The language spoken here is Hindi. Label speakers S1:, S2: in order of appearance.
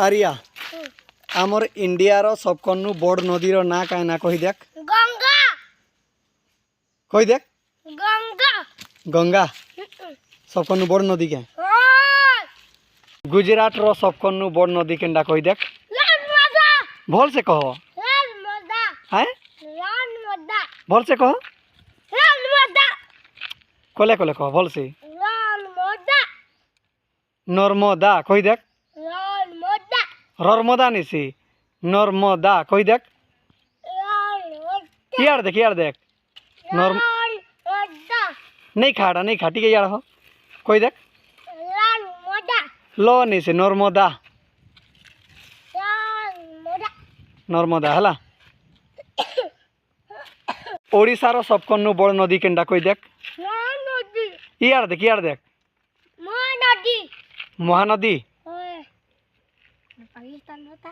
S1: आर्या आमर इंडियार सबकनु बड़ नदीर ना क्या ना कही देख
S2: गंगा
S1: कही देख
S2: गंगा
S1: गंगा सबकनु बड़ नदी के गुजरात रो सबकनु बड़ नदी केंडा कही देख
S2: नर्मदा
S1: भल से कहो
S2: नर्मदा
S1: हैं
S2: नर्मदा
S1: भल से कहो
S2: नर्मदा
S1: कले कले कहो भल से
S2: नर्मदा
S1: नर्मदा कही देख
S2: नर्मदा
S1: रर्मदा निसी नर्मदा कही देख यार देख
S2: नर्मदा
S1: नहीं खाड़ा नहीं खाटी के यार हो कोई देख
S2: नर्मदा
S1: लो निसी नर्मदा
S2: नर्मदा
S1: नर्मदा हला ओडिशार सबकनु बड़ नदी केंडा कोई देख
S2: नदी
S1: यार देख
S2: महानदी
S1: महानदी
S2: पाकिस्तान होता